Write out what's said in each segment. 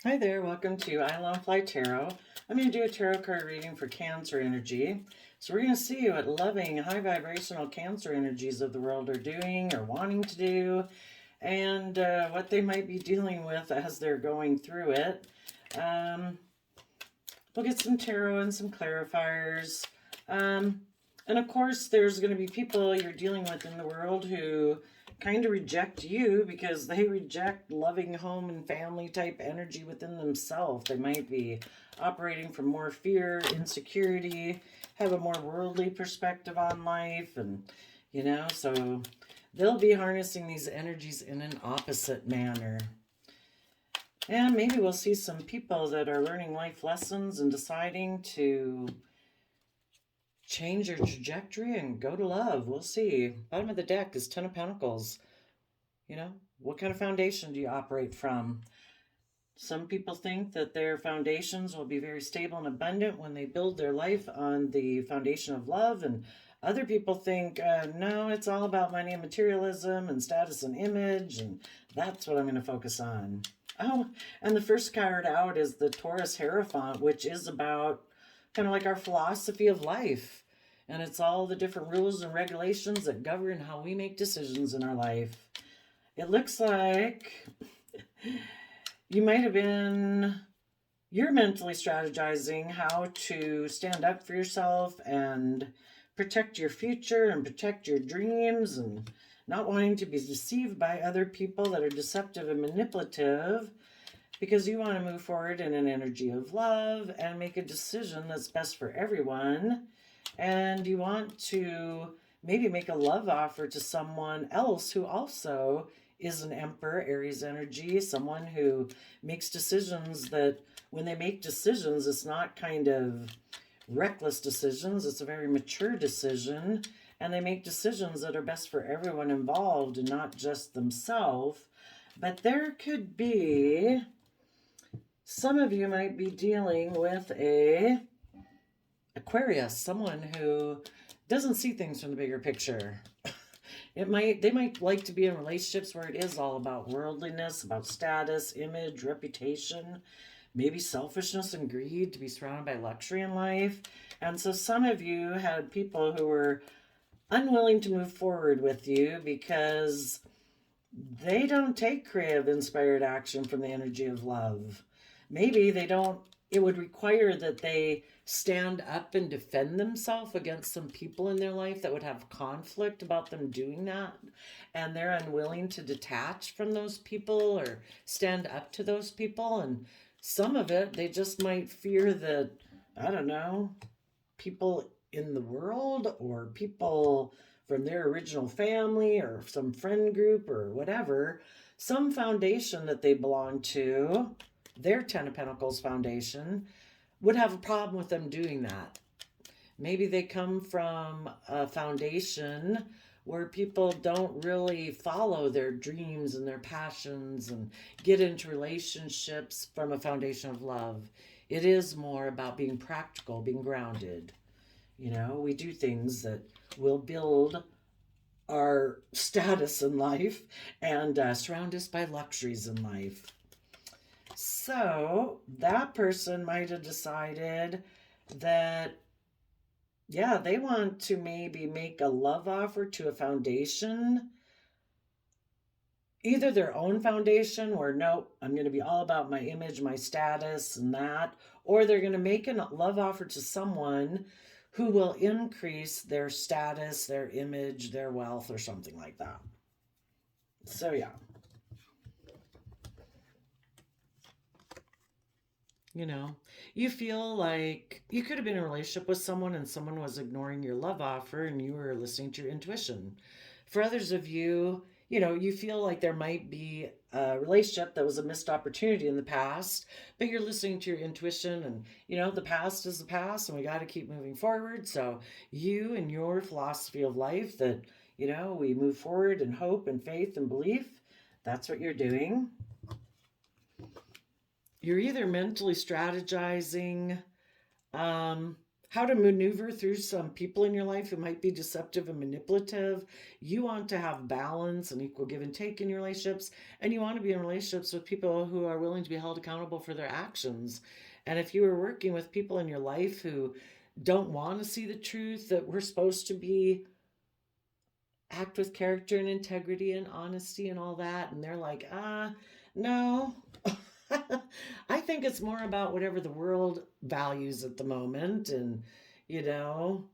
Hi there, welcome to I Love Fly Tarot. I'm going to do a tarot card reading for Cancer energy. So we're going to see what loving, high vibrational Cancer energies of the world are doing or wanting to do, and what they might be dealing with as they're going through it. We'll get some tarot and some clarifiers. And of course, there's going to be people you're dealing with in the world who kind of reject you because they reject loving home and family type energy within themselves. They might be operating from more fear, insecurity, have a more worldly perspective on life, and so they'll be harnessing these energies in an opposite manner. And maybe we'll see some people that are learning life lessons and deciding to change your trajectory and go to love. We'll see. Bottom of the deck is Ten of Pentacles. What kind of foundation do you operate from? Some people think that their foundations will be very stable and abundant when they build their life on the foundation of love, and other people think, no, it's all about money and materialism and status and image, and that's what I'm going to focus on. Oh, and the first card out is the Taurus Hierophant, which is about kind of like our philosophy of life. And it's all the different rules and regulations that govern how we make decisions in our life. It looks like you're mentally strategizing how to stand up for yourself and protect your future and protect your dreams, and not wanting to be deceived by other people that are deceptive and manipulative, because you want to move forward in an energy of love and make a decision that's best for everyone. And you want to maybe make a love offer to someone else who also is an Emperor, Aries energy, someone who makes decisions that when they make decisions, it's not kind of reckless decisions. It's a very mature decision, and they make decisions that are best for everyone involved and not just themselves. But there could be, some of you might be dealing with a Aquarius, someone who doesn't see things from the bigger picture. They might like to be in relationships where it is all about worldliness, about status, image, reputation, maybe selfishness and greed, to be surrounded by luxury in life. And so some of you had people who were unwilling to move forward with you because they don't take creative, inspired action from the energy of love. Maybe it would require that they stand up and defend themselves against some people in their life that would have conflict about them doing that, and they're unwilling to detach from those people or stand up to those people. And some of it, they just might fear that, I don't know, people in the world or people from their original family or some friend group or whatever, some foundation that they belong to, their Ten of Pentacles foundation, would have a problem with them doing that. Maybe they come from a foundation where people don't really follow their dreams and their passions and get into relationships from a foundation of love. It is more about being practical, being grounded. We do things that will build our status in life and surround us by luxuries in life. So that person might have decided that, yeah, they want to maybe make a love offer to a foundation, either their own foundation where, no, I'm going to be all about my image, my status and that, or they're going to make a love offer to someone who will increase their status, their image, their wealth, or something like that. So yeah. You feel like you could have been in a relationship with someone and someone was ignoring your love offer and you were listening to your intuition. For others of you, you feel like there might be a relationship that was a missed opportunity in the past, but you're listening to your intuition, and, the past is the past and we got to keep moving forward. So you and your philosophy of life that, we move forward in hope and faith and belief, that's what you're doing. You're either mentally strategizing how how to maneuver through some people in your life who might be deceptive and manipulative. You want to have balance and equal give and take in your relationships, and you want to be in relationships with people who are willing to be held accountable for their actions. And if you are working with people in your life who don't want to see the truth, that we're supposed to be act with character and integrity and honesty and all that, and they're like, no. I think it's more about whatever the world values at the moment. And, you know,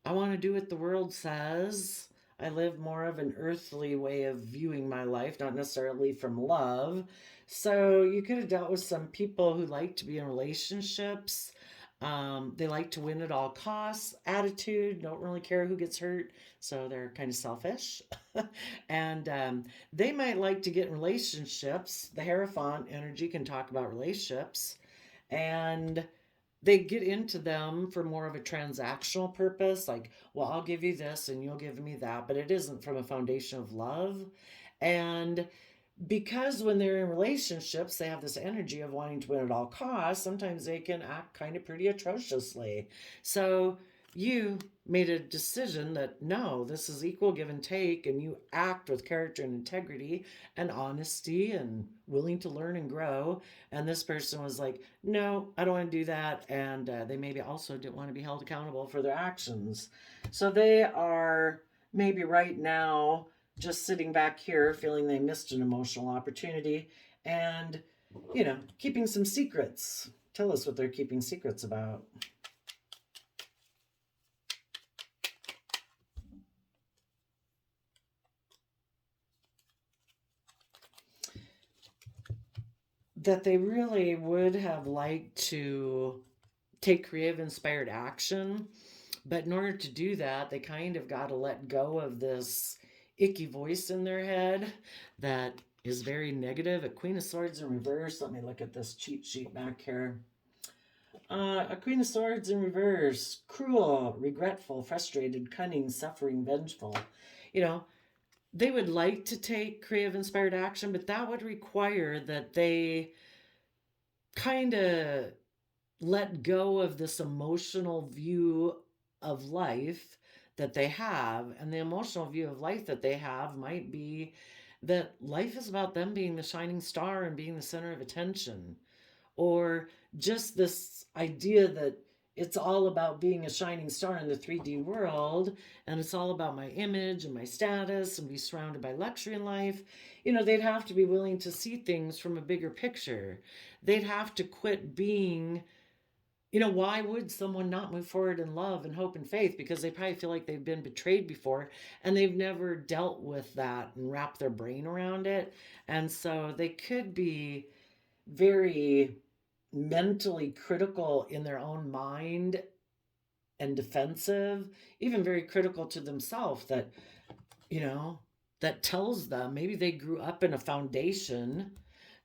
I want to do what the world says. I live more of an earthly way of viewing my life, not necessarily from love. So you could have dealt with some people who like to be in relationships. They like to win at all costs, attitude, don't really care who gets hurt. So they're kind of selfish. And they might like to get in relationships. The Hierophant energy can talk about relationships. And they get into them for more of a transactional purpose, like, well, I'll give you this and you'll give me that, but it isn't from a foundation of love. And because when they're in relationships, they have this energy of wanting to win at all costs, sometimes they can act kind of pretty atrociously. So you made a decision that no, this is equal give and take, and you act with character and integrity and honesty and willing to learn and grow. And this person was like, no, I don't want to do that. And they maybe also didn't want to be held accountable for their actions. So they are maybe right now just sitting back here feeling they missed an emotional opportunity and, keeping some secrets. Tell us what they're keeping secrets about. That they really would have liked to take creative, inspired action. But in order to do that, they kind of got to let go of this icky voice in their head that is very negative. A Queen of Swords in reverse. Let me look at this cheat sheet back here. A Queen of Swords in reverse. Cruel, regretful, frustrated, cunning, suffering, vengeful. They would like to take creative, inspired action, but that would require that they kind of let go of this emotional view of life that they have. And the emotional view of life that they have might be that life is about them being the shining star and being the center of attention, or just this idea that it's all about being a shining star in the 3D world, and it's all about my image and my status and be surrounded by luxury in life. They'd have to be willing to see things from a bigger picture. They'd have to quit being, why would someone not move forward in love and hope and faith? Because they probably feel like they've been betrayed before and they've never dealt with that and wrapped their brain around it. And so they could be very mentally critical in their own mind and defensive, even very critical to themselves, that tells them maybe they grew up in a foundation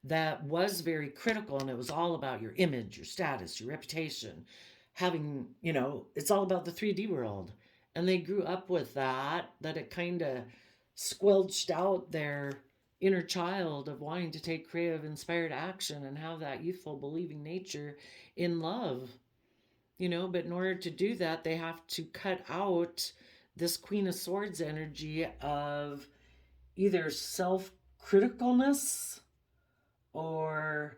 that was very critical, and it was all about your image, your status, your reputation, having, it's all about the 3D world. And they grew up with that it kind of squelched out their inner child of wanting to take creative, inspired action and have that youthful, believing nature in love. But in order to do that, they have to cut out this Queen of Swords energy of either self-criticalness or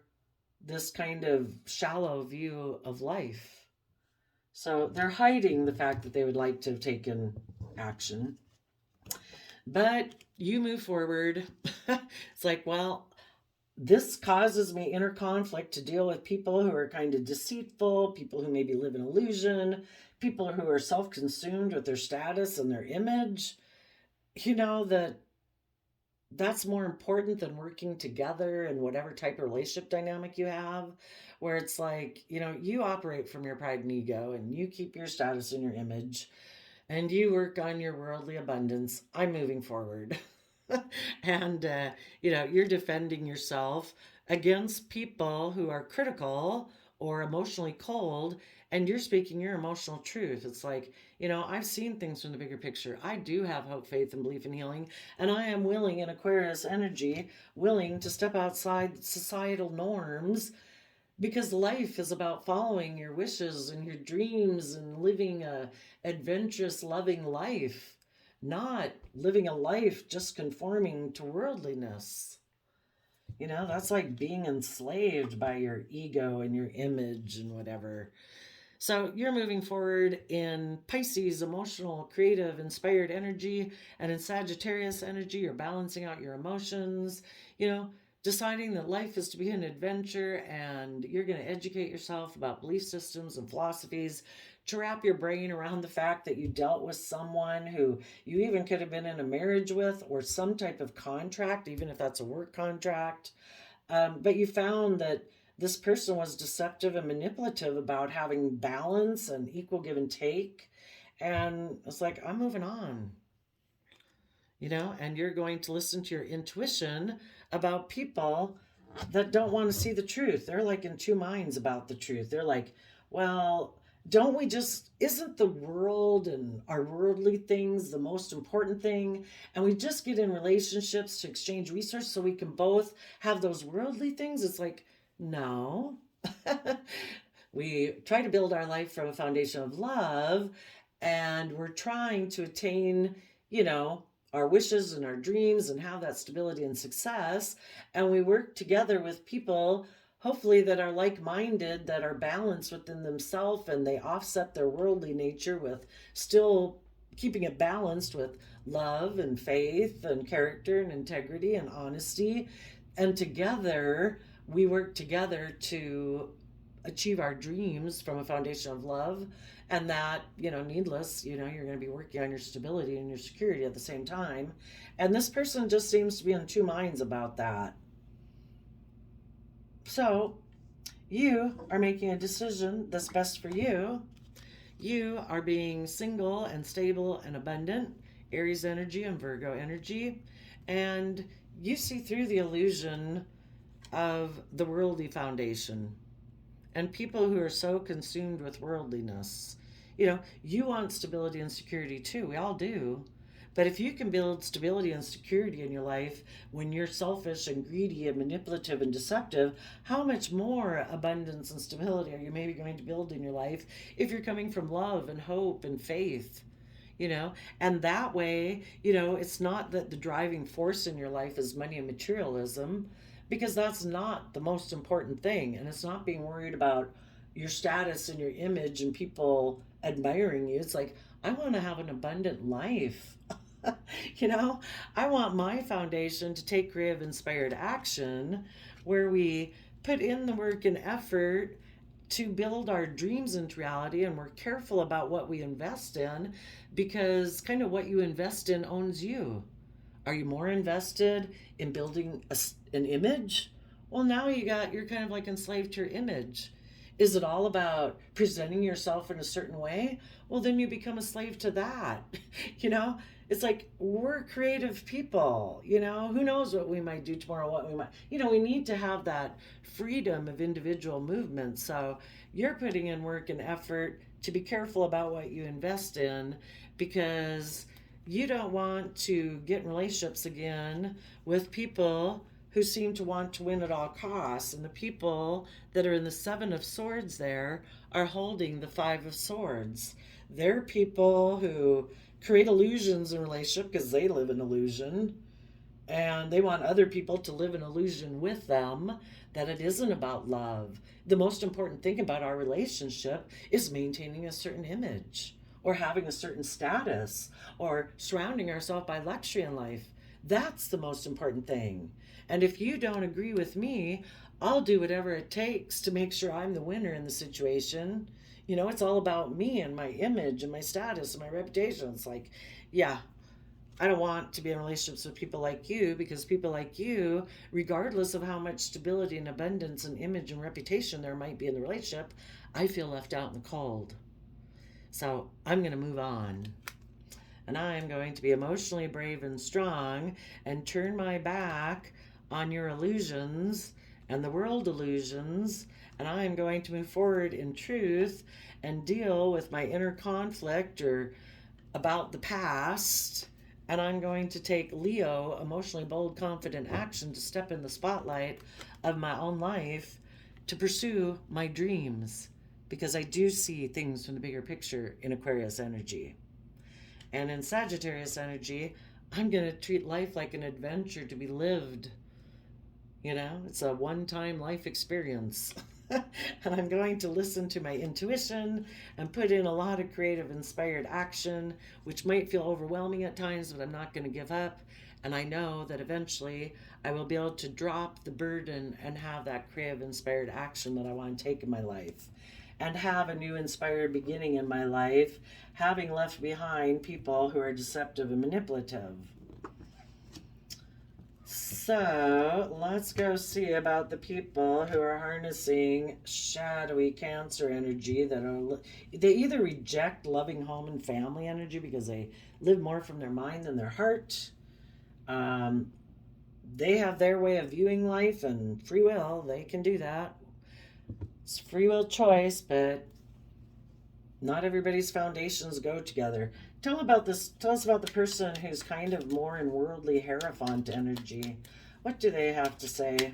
this kind of shallow view of life. So they're hiding the fact that they would like to have taken action. But you move forward. It's like, well, this causes me inner conflict to deal with people who are kind of deceitful, people who maybe live in illusion, people who are self-consumed with their status and their image. That's more important than working together in whatever type of relationship dynamic you have, where it's like, you operate from your pride and ego and you keep your status and your image and you work on your worldly abundance. I'm moving forward. And, you're defending yourself against people who are critical or emotionally cold, and you're speaking your emotional truth. It's like, I've seen things from the bigger picture. I do have hope, faith, and belief in healing, and I am willing, in Aquarius energy, willing to step outside societal norms Because life is about following your wishes and your dreams and living a adventurous, loving life, not living a life just conforming to worldliness. You know, that's like being enslaved by your ego and your image and whatever. So you're moving forward in Pisces, emotional, creative, inspired energy, and in Sagittarius energy, you're balancing out your emotions, you know, deciding that life is to be an adventure, and you're going to educate yourself about belief systems and philosophies to wrap your brain around the fact that you dealt with someone who you even could have been in a marriage with, or some type of contract, even if that's a work contract. But you found that this person was deceptive and manipulative about having balance and equal give and take. And it's like, I'm moving on, you know, and you're going to listen to your intuition about people that don't want to see the truth. They're like in two minds about the truth. They're like, well, don't we just, isn't the world and our worldly things the most important thing? And we just get in relationships to exchange resources so we can both have those worldly things? It's like, no. We try to build our life from a foundation of love, and we're trying to attain, you know, our wishes and our dreams and have that stability and success. And we work together with people, hopefully, that are like-minded, that are balanced within themselves, and they offset their worldly nature with still keeping it balanced with love and faith and character and integrity and honesty. And together we work together to achieve our dreams from a foundation of love. And that, you know, needless, you know, you're going to be working on your stability and your security at the same time. And this person just seems to be in two minds about that. So you are making a decision that's best for you. You are being single and stable and abundant, Aries energy and Virgo energy. And you see through the illusion of the worldly foundation and people who are so consumed with worldliness. You know, you want stability and security too. We all do. But if you can build stability and security in your life when you're selfish and greedy and manipulative and deceptive, how much more abundance and stability are you maybe going to build in your life if you're coming from love and hope and faith? You know, and that way, you know, it's not that the driving force in your life is money and materialism, because that's not the most important thing. And it's not being worried about your status and your image and people admiring you. It's like, I want to have an abundant life. You know, I want my foundation to take creative, inspired action where we put in the work and effort to build our dreams into reality, and we're careful about what we invest in, because kind of what you invest in owns you. Are you more invested in building an image? Well, now you're kind of like enslaved to your image. Is it all about presenting yourself in a certain way? Well, then you become a slave to that. You know, it's like, we're creative people. You know, who knows what we might do tomorrow, what we might, you know, we need to have that freedom of individual movement. So you're putting in work and effort to be careful about what you invest in, because you don't want to get in relationships again with people who seem to want to win at all costs. And the people that are in the Seven of Swords there are holding the Five of Swords. They're people who create illusions in relationship because they live in illusion, and they want other people to live in illusion with them, that it isn't about love. The most important thing about our relationship is maintaining a certain image, or having a certain status, or surrounding ourselves by luxury in life. That's the most important thing. And if you don't agree with me, I'll do whatever it takes to make sure I'm the winner in the situation. You know, it's all about me and my image and my status and my reputation. It's like, yeah, I don't want to be in relationships with people like you, because people like you, regardless of how much stability and abundance and image and reputation there might be in the relationship, I feel left out in the cold. So I'm going to move on. And I'm going to be emotionally brave and strong and turn my back on your illusions and the world illusions. And I am going to move forward in truth and deal with my inner conflict or about the past. And I'm going to take Leo, emotionally bold, confident action, to step in the spotlight of my own life to pursue my dreams, because I do see things from the bigger picture in Aquarius energy. And in Sagittarius energy, I'm going to treat life like an adventure to be lived. You know, it's a one-time life experience. And I'm going to listen to my intuition and put in a lot of creative, inspired action, which might feel overwhelming at times, but I'm not going to give up. And I know that eventually I will be able to drop the burden and have that creative, inspired action that I want to take in my life, and have a new inspired beginning in my life, having left behind people who are deceptive and manipulative. So let's go see about the people who are harnessing shadowy Cancer energy, that are, they either reject loving home and family energy because they live more from their mind than their heart. They have their way of viewing life and free will. They can do that. It's free will choice, but not everybody's foundations go together. Tell us about the person who's kind of more in worldly Hierophant energy. What do they have to say?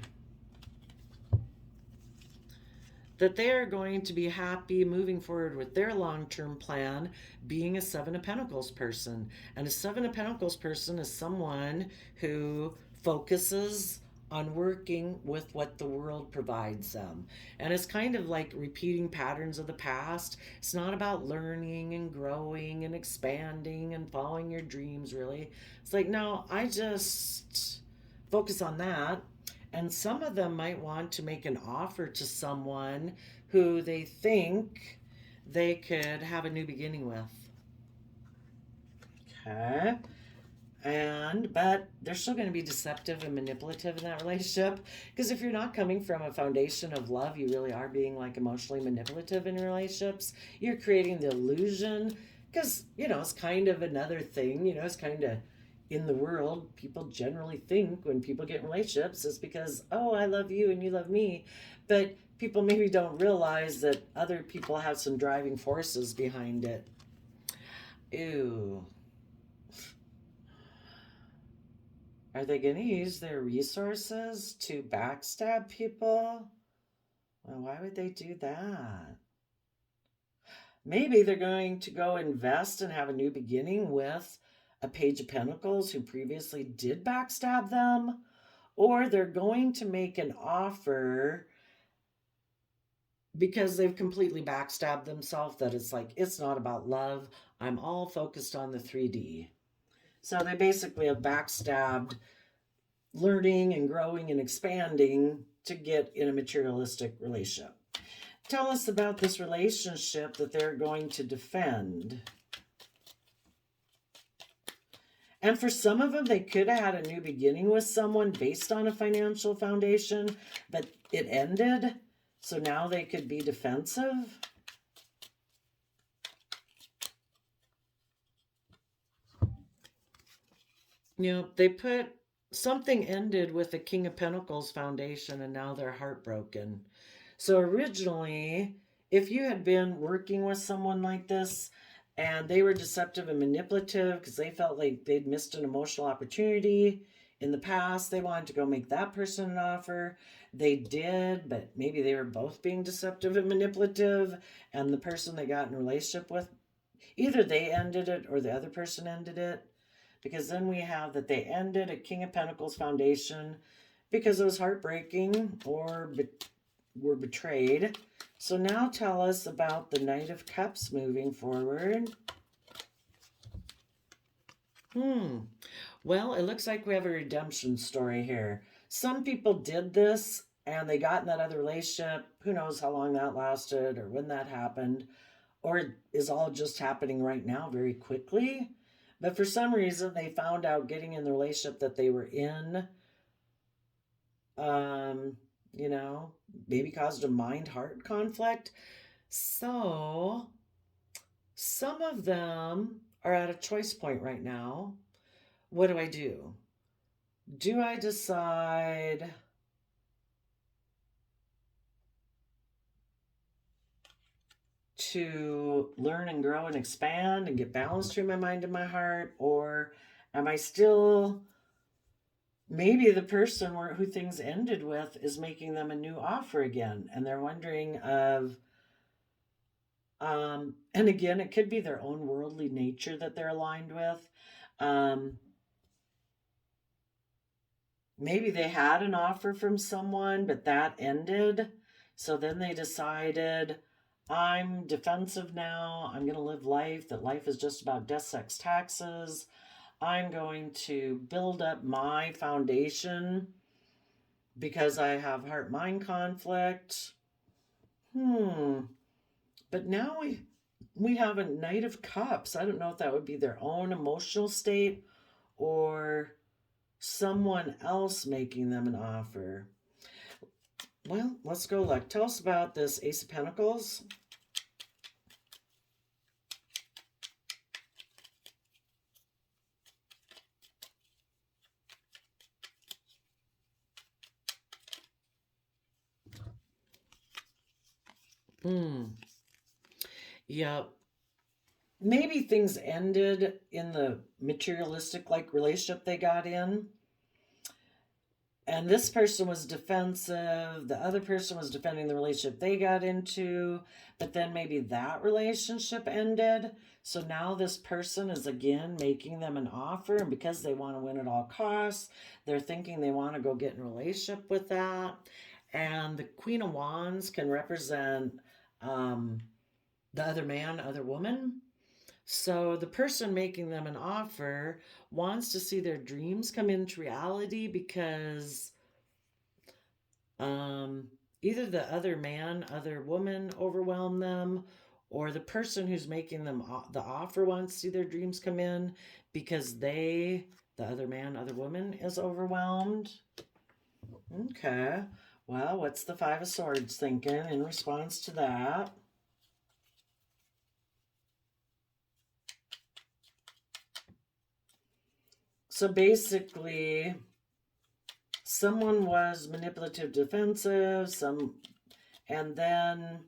That they are going to be happy moving forward with their long-term plan, being a Seven of Pentacles person. And a Seven of Pentacles person is someone who focuses on working with what the world provides them. And it's kind of like repeating patterns of the past. It's not about learning and growing and expanding and following your dreams, really. It's like, no, I just focus on that. And some of them might want to make an offer to someone who they think they could have a new beginning with. Okay. But they're still going to be deceptive and manipulative in that relationship, because if you're not coming from a foundation of love, you really are being like emotionally manipulative in relationships. You're creating the illusion, because it's kind of another thing. It's kind of in the world, people generally think when people get in relationships, it's because, oh, I love you and you love me. But people maybe don't realize that other people have some driving forces behind it. Ew. Are they going to use their resources to backstab people? Well, why would they do that? Maybe they're going to go invest and have a new beginning with a Page of Pentacles who previously did backstab them. Or they're going to make an offer because they've completely backstabbed themselves, that it's like, it's not about love. I'm all focused on the 3D. So they basically have backstabbed learning and growing and expanding to get in a materialistic relationship. Tell us about this relationship that they're going to defend. And for some of them, they could have had a new beginning with someone based on a financial foundation, but it ended. So now they could be defensive. They put something ended with the King of Pentacles foundation, and now they're heartbroken. So originally, if you had been working with someone like this and they were deceptive and manipulative because they felt like they'd missed an emotional opportunity in the past, they wanted to go make that person an offer. They did, but maybe they were both being deceptive and manipulative, and the person they got in a relationship with, either they ended it or the other person ended it. Because then we have that they ended a King of Pentacles foundation because it was heartbreaking or were betrayed. So now tell us about the Knight of Cups moving forward. Well, it looks like we have a redemption story here. Some people did this and they got in that other relationship. Who knows how long that lasted or when that happened. Or it is all just happening right now very quickly. But for some reason, they found out getting in the relationship that they were in, maybe caused a mind-heart conflict. So some of them are at a choice point right now. What do I do? Do I decide to learn and grow and expand and get balance through my mind and my heart? Or am I still maybe the person who things ended with is making them a new offer again, and they're wondering of, and again, it could be their own worldly nature that they're aligned with. Um, Maybe they had an offer from someone, but that ended. So then they decided, I'm defensive now. I'm going to live life, that life is just about death, sex, taxes. I'm going to build up my foundation because I have heart mind conflict. But now we have a Knight of Cups. I don't know if that would be their own emotional state or someone else making them an offer. Well, let's go look. Tell us about this Ace of Pentacles. Yeah, maybe things ended in the materialistic like relationship they got in. And this person was defensive, the other person was defending the relationship they got into, but then maybe that relationship ended. So now this person is again making them an offer, and because they want to win at all costs, they're thinking they want to go get in a relationship with that. And the Queen of Wands can represent the other man, other woman. So the person making them an offer wants to see their dreams come into reality because either the other man, other woman overwhelm them, or the person who's making them the offer wants to see their dreams come in because the other man, other woman, is overwhelmed. Okay. Well, what's the Five of Swords thinking in response to that? So basically, someone was manipulative, defensive, and then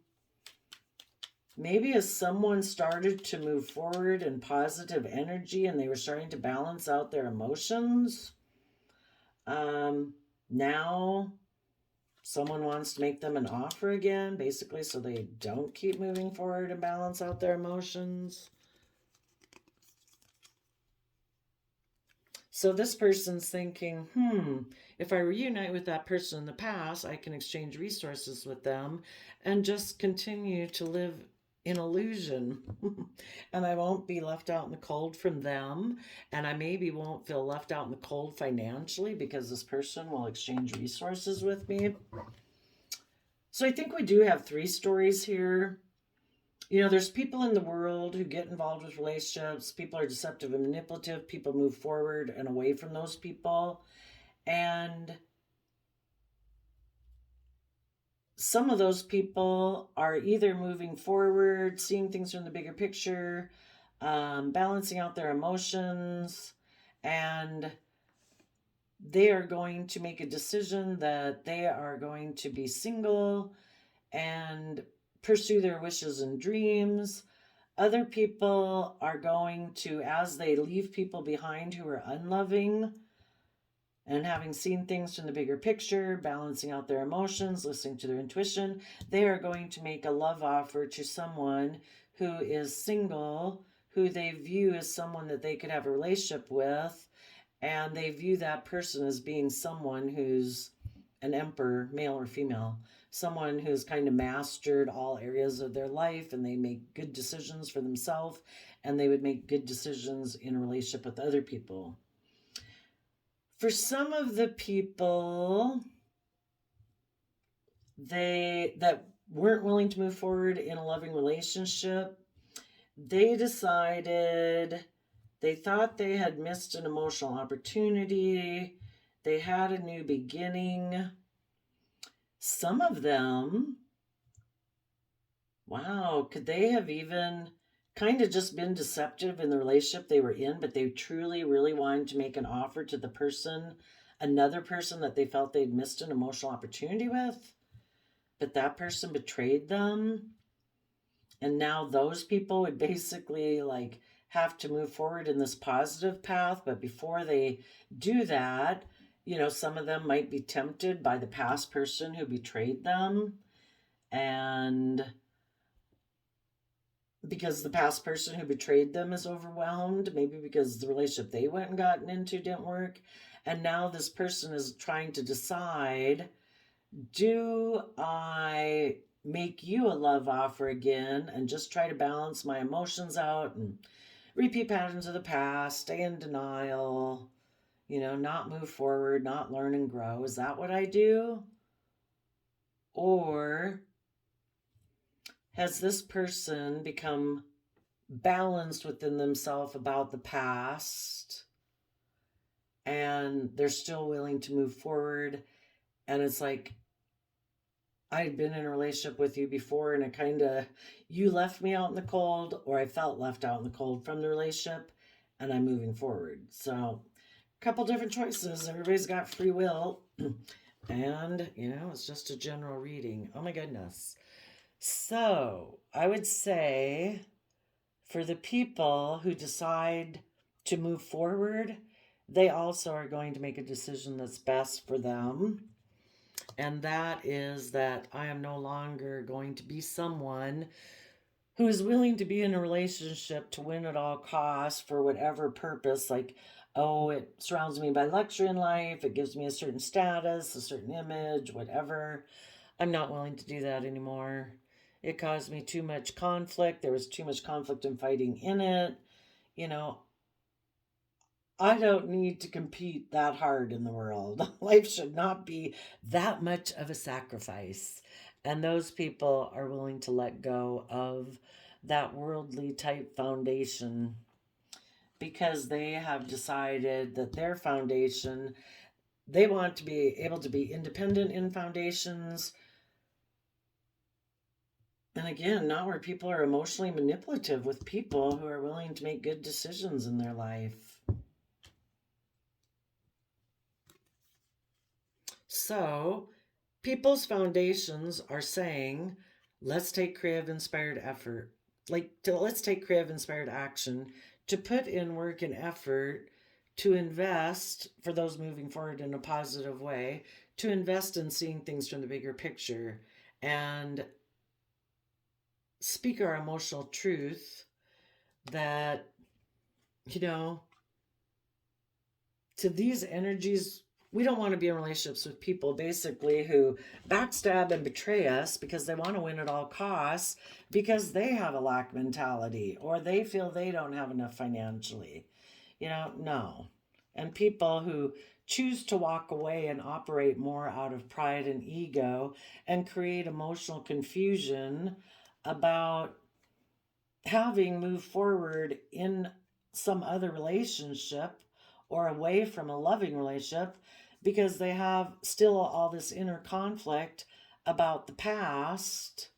maybe as someone started to move forward in positive energy and they were starting to balance out their emotions, now someone wants to make them an offer again, basically, so they don't keep moving forward and balance out their emotions. So this person's thinking, if I reunite with that person in the past, I can exchange resources with them and just continue to live in illusion. And I won't be left out in the cold from them. And I maybe won't feel left out in the cold financially because this person will exchange resources with me. So I think we do have three stories here. You know, there's people in the world who get involved with relationships. People are deceptive and manipulative. People move forward and away from those people. And some of those people are either moving forward, seeing things from the bigger picture, balancing out their emotions, and they are going to make a decision that they are going to be single and pursue their wishes and dreams. Other people are going to, as they leave people behind who are unloving and having seen things from the bigger picture, balancing out their emotions, listening to their intuition, they are going to make a love offer to someone who is single, who they view as someone that they could have a relationship with, and they view that person as being someone who's an emperor, male or female, someone who's kind of mastered all areas of their life, and they make good decisions for themselves, and they would make good decisions in a relationship with other people. For some of the people that weren't willing to move forward in a loving relationship, they decided, they thought they had missed an emotional opportunity. They had a new beginning. Some of them, wow, could they have even kind of just been deceptive in the relationship they were in, but they truly, really wanted to make an offer to the person, another person that they felt they'd missed an emotional opportunity with, but that person betrayed them. And now those people would basically like have to move forward in this positive path. But before they do that, Some of them might be tempted by the past person who betrayed them. And because the past person who betrayed them is overwhelmed, maybe because the relationship they went and gotten into didn't work. And now this person is trying to decide, do I make you a love offer again and just try to balance my emotions out and repeat patterns of the past, stay in denial, not move forward, not learn and grow? Is that what I do? Or has this person become balanced within themselves about the past and they're still willing to move forward? And it's like, I'd been in a relationship with you before and it kind of, you left me out in the cold, or I felt left out in the cold from the relationship, and I'm moving forward. So, a couple different choices. Everybody's got free will. And, it's just a general reading. Oh my goodness. So, I would say for the people who decide to move forward, they also are going to make a decision that's best for them. And that is that I am no longer going to be someone who is willing to be in a relationship to win at all costs for whatever purpose. Like, oh, it surrounds me by luxury in life, it gives me a certain status, a certain image, whatever. I'm not willing to do that anymore. It caused me too much conflict. There was too much conflict and fighting in it. I don't need to compete that hard in the world. Life should not be that much of a sacrifice. And those people are willing to let go of that worldly type foundation because they have decided that their foundation, they want to be able to be independent in foundations. And again, not where people are emotionally manipulative with people who are willing to make good decisions in their life. So, people's foundations are saying, let's take creative inspired effort. Let's take creative inspired action to put in work and effort to invest, for those moving forward in a positive way, to invest in seeing things from the bigger picture and speak our emotional truth that, to these energies, we don't want to be in relationships with people basically who backstab and betray us because they want to win at all costs, because they have a lack mentality or they feel they don't have enough financially. No. And people who choose to walk away and operate more out of pride and ego and create emotional confusion about having moved forward in some other relationship or away from a loving relationship because they have still all this inner conflict about the past,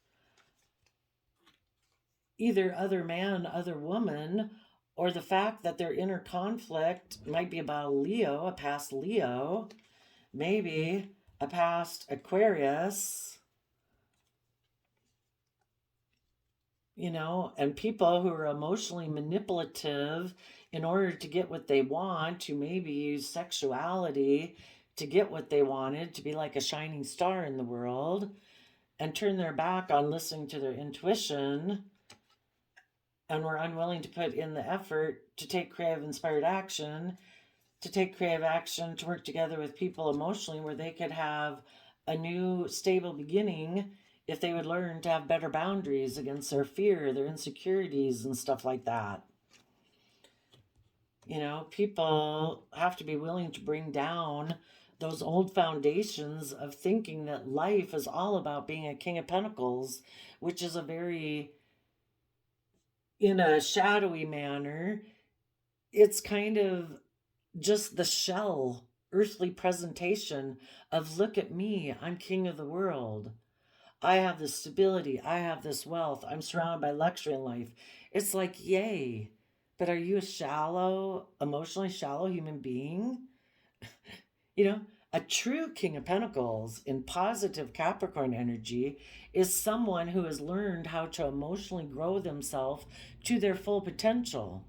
either other man, other woman, or the fact that their inner conflict might be about a Leo, a past Leo, maybe a past Aquarius, and people who are emotionally manipulative in order to get what they want, to maybe use sexuality to get what they wanted, to be like a shining star in the world, and turn their back on listening to their intuition, and were unwilling to put in the effort to take creative inspired action, to work together with people emotionally where they could have a new stable beginning if they would learn to have better boundaries against their fear, their insecurities, and stuff like that. People have to be willing to bring down those old foundations of thinking that life is all about being a King of Pentacles, which is a very, in a shadowy manner, it's kind of just the shell, earthly presentation of, look at me, I'm king of the world. I have this stability, I have this wealth, I'm surrounded by luxury in life. It's like, yay. But are you a emotionally shallow human being? A true King of Pentacles in positive Capricorn energy is someone who has learned how to emotionally grow themselves to their full potential.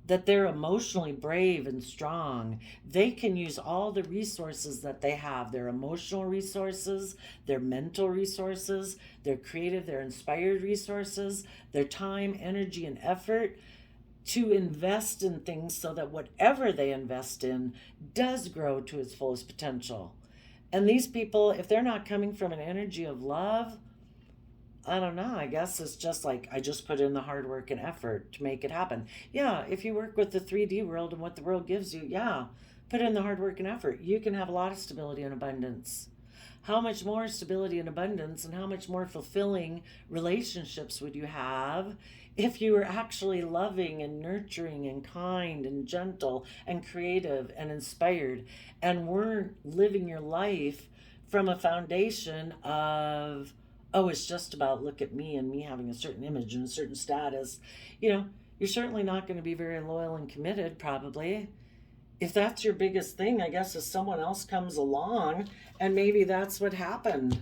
that they're emotionally brave and strong. They can use all the resources that they have, their emotional resources, their mental resources, their creative, their inspired resources, their time, energy, and effort to invest in things so that whatever they invest in does grow to its fullest potential. And these people, if they're not coming from an energy of love, I don't know. I guess it's just like I just put in the hard work and effort to make it happen. Yeah, if you work with the 3D world and what the world gives you, yeah, put in the hard work and effort. You can have a lot of stability and abundance. How much more stability and abundance and how much more fulfilling relationships would you have if you were actually loving and nurturing and kind and gentle and creative and inspired and weren't living your life from a foundation of, oh, it's just about look at me and me having a certain image and a certain status. You know, you're certainly not going to be very loyal and committed, probably. If that's your biggest thing, I guess if someone else comes along and maybe that's what happened.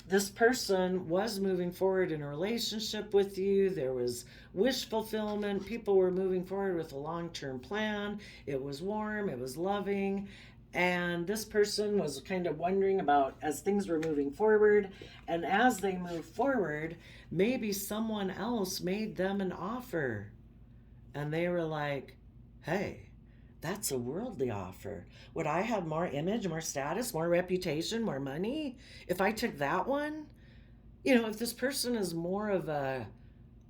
This person was moving forward in a relationship with you. There was wish fulfillment. People were moving forward with a long term plan. It was warm, it was loving. And this person was kind of wondering about as things were moving forward. And as they moved forward, maybe someone else made them an offer. And they were like, hey, that's a worldly offer. Would I have more image, more status, more reputation, more money if I took that one? You know, if this person is more of a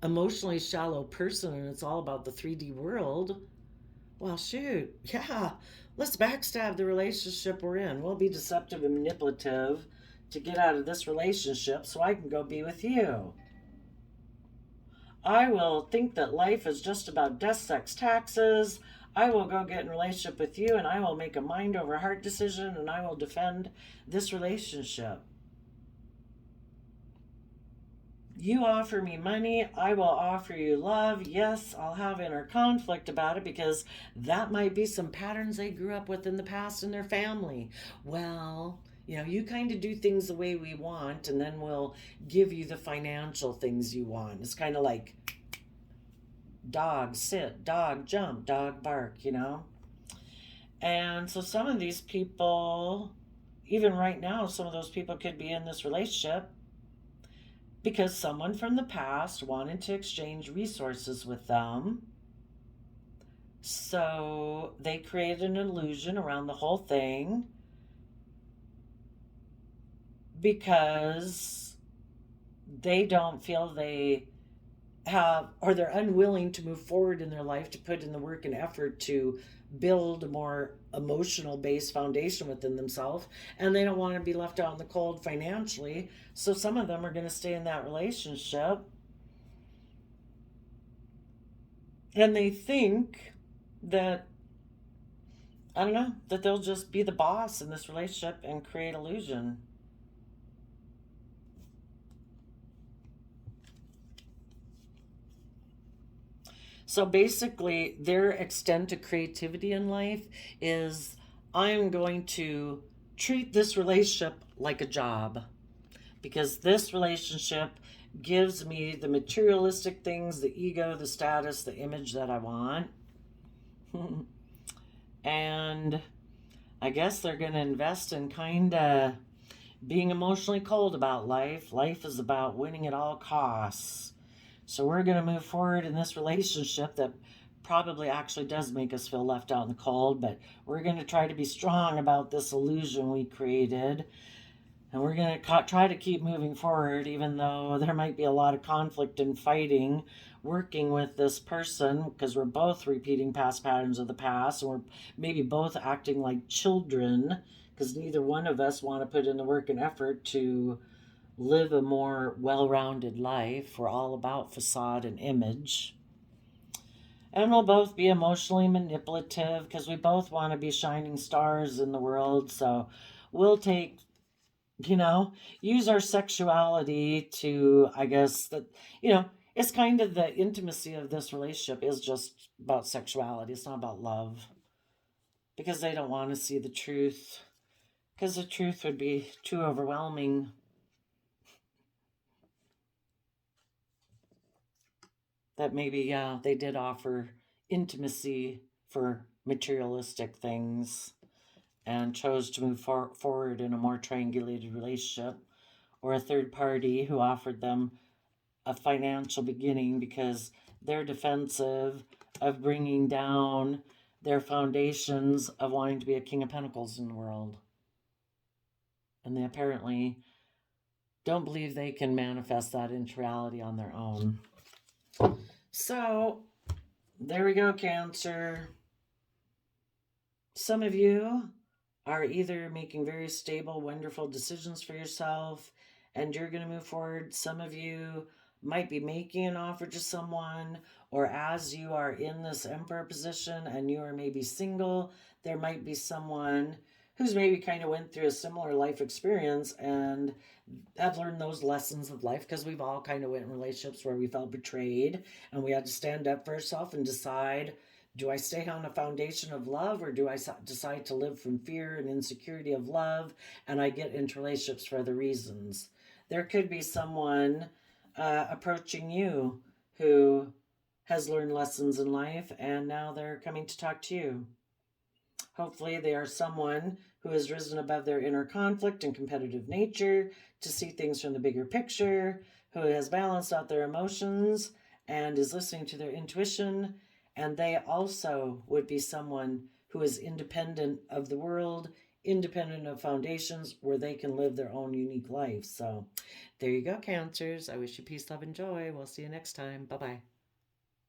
emotionally shallow person and it's all about the 3D world, well, shoot, yeah, let's backstab the relationship we're in. We'll be deceptive and manipulative to get out of this relationship so I can go be with you. I will think that life is just about death, sex, taxes. I will go get in a relationship with you and I will make a mind over heart decision and I will defend this relationship. You offer me money, I will offer you love. Yes, I'll have inner conflict about it because that might be some patterns they grew up with in the past in their family. Well, you know, you kind of do things the way we want and then we'll give you the financial things you want. It's kind of like dog sit, dog jump, dog bark, you know? And so some of these people, even right now, some of those people could be in this relationship because someone from the past wanted to exchange resources with them. So they created an illusion around the whole thing because they don't feel they have, or they're unwilling to move forward in their life to put in the work and effort to build a more emotional based foundation within themselves, and they don't want to be left out in the cold financially, so some of them are going to stay in that relationship and they think that, I don't know, that they'll just be the boss in this relationship and create illusion. So basically, their extent to creativity in life is I'm going to treat this relationship like a job because this relationship gives me the materialistic things, the ego, the status, the image that I want. And I guess they're going to invest in kind of being emotionally cold about life. Life is about winning at all costs. So we're going to move forward in this relationship that probably actually does make us feel left out in the cold, but we're going to try to be strong about this illusion we created. And we're going to try to keep moving forward, even though there might be a lot of conflict and fighting working with this person, because we're both repeating past patterns of the past, and we're maybe both acting like children, because neither one of us want to put in the work and effort to live a more well-rounded life. We're all about facade and image. And we'll both be emotionally manipulative because we both want to be shining stars in the world. So we'll take, use our sexuality to, I guess, that, it's kind of the intimacy of this relationship is just about sexuality. It's not about love because they don't want to see the truth because the truth would be too overwhelming. That maybe, they did offer intimacy for materialistic things and chose to move forward in a more triangulated relationship, or a third party who offered them a financial beginning because they're defensive of bringing down their foundations of wanting to be a King of Pentacles in the world. And they apparently don't believe they can manifest that into reality on their own. So, there we go, Cancer. Some of you are either making very stable, wonderful decisions for yourself and you're going to move forward. Some of you might be making an offer to someone, or as you are in this Emperor position and you are maybe single, there might be someone who's maybe kind of went through a similar life experience and have learned those lessons of life, because we've all kind of went in relationships where we felt betrayed and we had to stand up for ourselves and decide, do I stay on a foundation of love, or do I decide to live from fear and insecurity of love and I get into relationships for other reasons? There could be someone approaching you who has learned lessons in life and now they're coming to talk to you. Hopefully they are someone who has risen above their inner conflict and competitive nature to see things from the bigger picture, who has balanced out their emotions and is listening to their intuition. And they also would be someone who is independent of the world, independent of foundations, where they can live their own unique life. So there you go, Cancers. I wish you peace, love, and joy. We'll see you next time. Bye-bye.